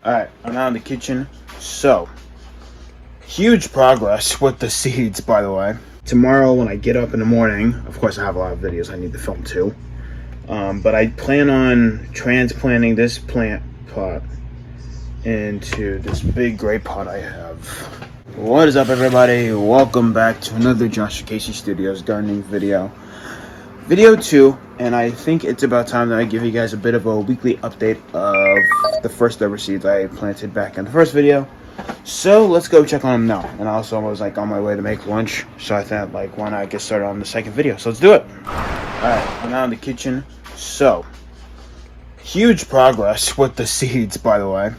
Alright, I'm now in the kitchen. So, huge progress with the seeds, by the way. Tomorrow when I get up in the morning, of course I have a lot of videos I need to film too. But I plan on transplanting this plant pot into this big gray pot I have. What is up, everybody? Welcome back to another Joshua Casey Studios gardening video. Video 2, and I think it's about time that I give you guys a bit of a weekly update of the first ever seeds I planted back in the first video. So let's go check on them now. And also I was on my way to make lunch, so I thought why not get started on the second video. So let's do it. Alright, I'm now in the kitchen. So, huge progress with the seeds, by the way.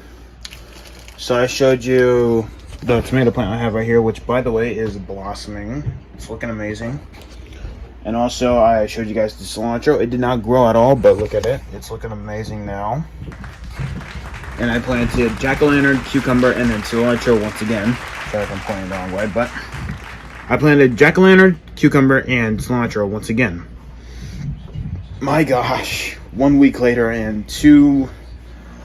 So I showed you the tomato plant I have right here, which by the way is blossoming. It's looking amazing. And also I showed you guys the cilantro. It did not grow at all, but look at it. It's looking amazing now. And I planted jack-o'-lantern, cucumber, and then cilantro once again. Sorry if I'm pointing the wrong way, but I planted jack-o'-lantern, cucumber, and cilantro once again. My gosh, 1 week later, and two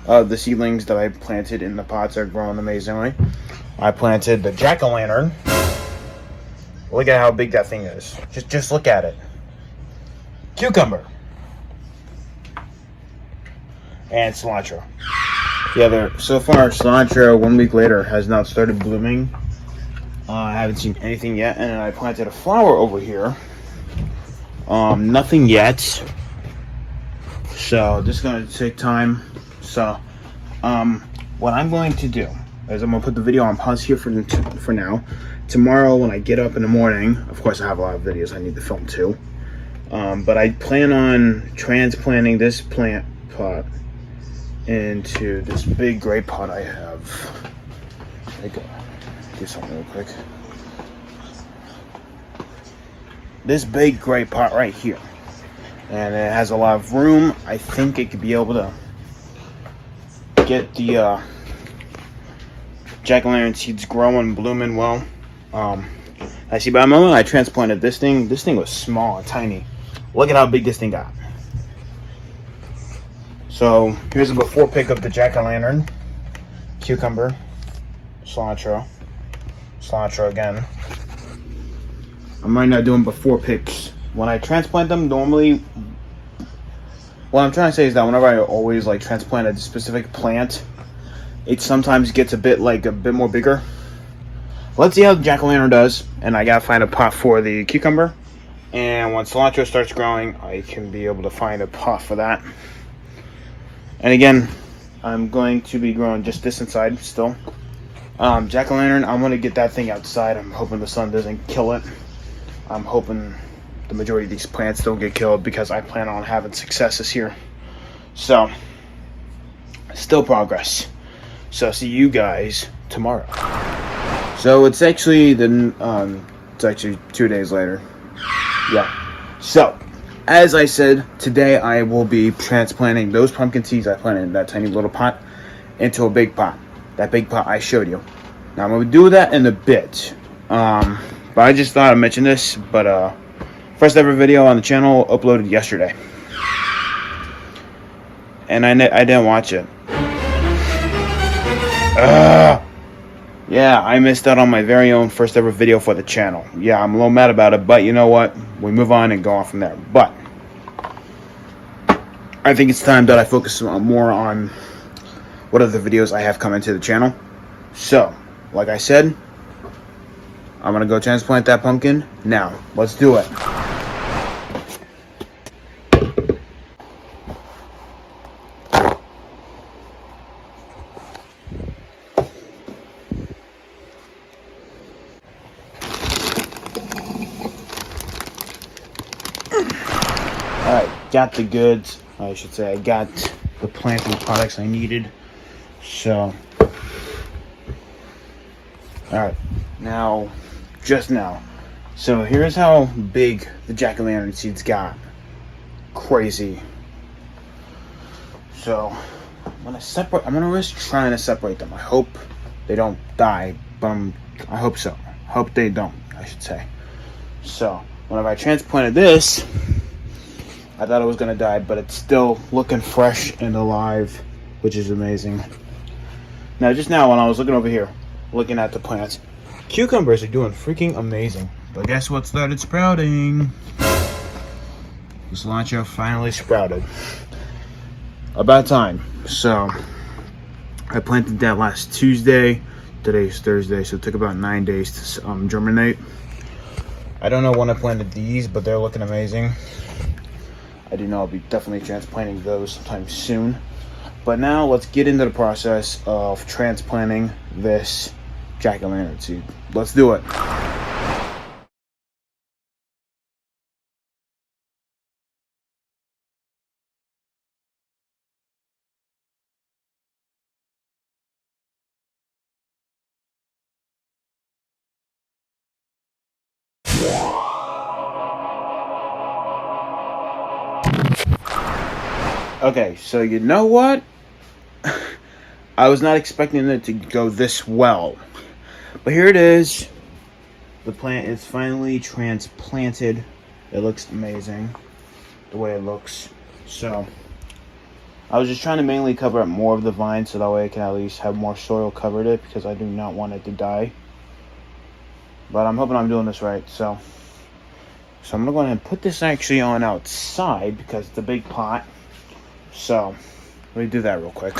of the seedlings that I planted in the pots are growing amazingly. I planted the jack-o'-lantern. Look at how big that thing is. Just look at it. Cucumber. And cilantro. Yeah, so far cilantro 1 week later has not started blooming. I haven't seen anything yet. And then I planted a flower over here. Nothing yet. So this is going to take time. So what I'm going to do is I'm going to put the video on pause here for now. Tomorrow when I get up in the morning, of course I have a lot of videos I need to film too. But I plan on transplanting this plant pot into this big gray pot I have. Do something real quick. This big gray pot right here. And it has a lot of room. I think it could be able to get the jack-o'-lantern seeds growing, blooming well. I see by the moment I transplanted this thing was small and tiny. Look at how big this thing got. So here's a before pic of the jack-o'-lantern, cucumber, cilantro again. I'm right now doing before pics. When I transplant them, normally, what I'm trying to say is that whenever I always transplant a specific plant, it sometimes gets a bit more bigger. Let's see how the jack-o'-lantern does, and I gotta find a pot for the cucumber. And when cilantro starts growing, I can be able to find a pot for that. And again, I'm going to be growing just this inside still. Jack-o'-lantern, I want to get that thing outside. I'm hoping the sun doesn't kill it. I'm hoping the majority of these plants don't get killed because I plan on having success this year. So, still progress. So, see you guys tomorrow. So it's actually 2 days later. Yeah. So, as I said, today I will be transplanting those pumpkin seeds I planted in that tiny little pot into a big pot. That big pot I showed you. Now I'm going to do that in a bit. But I just thought I'd mention this. But first ever video on the channel uploaded yesterday. And I didn't watch it. Yeah, I missed out on my very own first ever video for the channel. Yeah, I'm a little mad about it, but you know what? We move on and go on from there. But I think it's time that I focus more on what other videos I have coming to the channel. So, like I said, I'm going to go transplant that pumpkin now. Let's do it. Alright, got the goods. I should say I got the planting products I needed. So, alright, just now. So here's how big the jack-o'-lantern seeds got. Crazy. So, I'm gonna risk trying to separate them. I hope they don't die, but I hope so. Hope they don't, I should say. So, whenever I transplanted this, I thought it was gonna die, but it's still looking fresh and alive, which is amazing. Now, just now when I was looking over here, looking at the plants, cucumbers are doing freaking amazing. But guess what started sprouting? The cilantro finally sprouted. About time. So, I planted that last Tuesday. Today's Thursday, so it took about 9 days to germinate. I don't know when I planted these, but they're looking amazing. I do know I'll be definitely transplanting those sometime soon. But now let's get into the process of transplanting this jack-o'-lantern seed. Let's do it. Okay, so you know what? I was not expecting it to go this well. But here it is. The plant is finally transplanted. It looks amazing, the way it looks. So, I was just trying to mainly cover up more of the vine so that way I can at least have more soil covered it, because I do not want it to die. But I'm hoping I'm doing this right. So I'm going to go ahead and put this actually on outside because it's a big pot. So, let me do that real quick.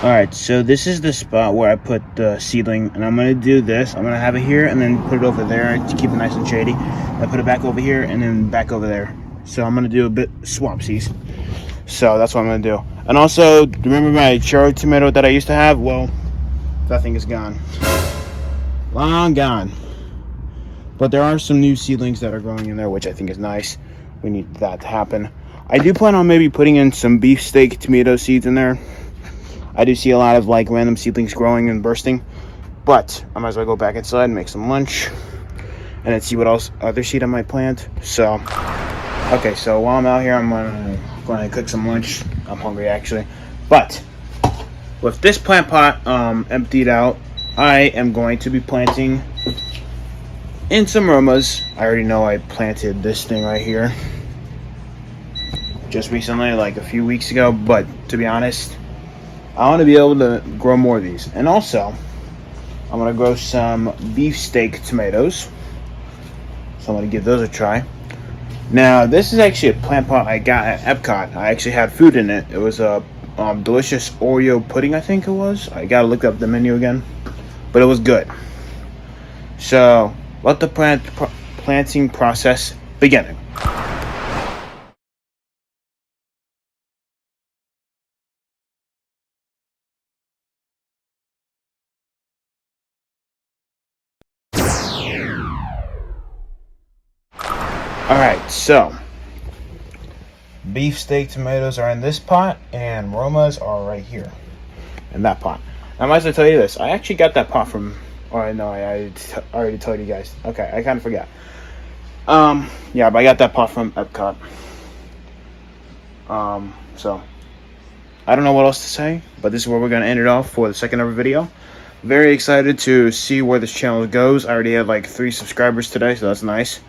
Alright, so this is the spot where I put the seedling, and I'm going to do this. I'm going to have it here and then put it over there to keep it nice and shady. I put it back over here and then back over there. So I'm going to do a bit swampsies. So that's what I'm going to do. And also, remember my cherry tomato that I used to have? Well, that thing is gone. Long gone. But there are some new seedlings that are growing in there, which I think is nice. We need that to happen. I do plan on maybe putting in some beefsteak tomato seeds in there. I do see a lot of like random seedlings growing and bursting. But I might as well go back inside and make some lunch. And then see what else other seed I might plant. So, okay, so while I'm out here, I'm going to cook some lunch. I'm hungry actually. But with this plant pot emptied out, I am going to be planting in some Romas. I already know I planted this thing right here just recently, like a few weeks ago, but to be honest, I want to be able to grow more of these. And also, I'm going to grow some beefsteak tomatoes, so I'm going to give those a try. Now, this is actually a plant pot I got at Epcot. I actually had food in it. It was a delicious Oreo pudding, I think it was. I got to look up the menu again, but it was good. So, let the planting process begin. Alright, so beefsteak tomatoes are in this pot, and Romas are right here in that pot. I might as well tell you this. I actually got that pot from, or no, I already told you guys. Okay, I kind of forgot. Yeah, but I got that pot from Epcot. So I don't know what else to say, but this is where we're going to end it off for the second ever video. Very excited to see where this channel goes. I already had like 3 subscribers today, so that's nice.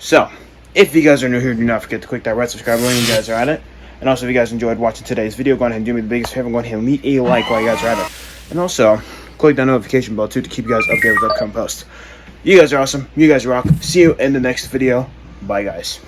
So, if you guys are new here, do not forget to click that red subscribe button when you guys are at it. And also, if you guys enjoyed watching today's video, go ahead and do me the biggest favor. Go ahead and leave a like while you guys are at it. And also, click that notification bell too to keep you guys updated with upcoming posts. You guys are awesome. You guys rock. See you in the next video. Bye, guys.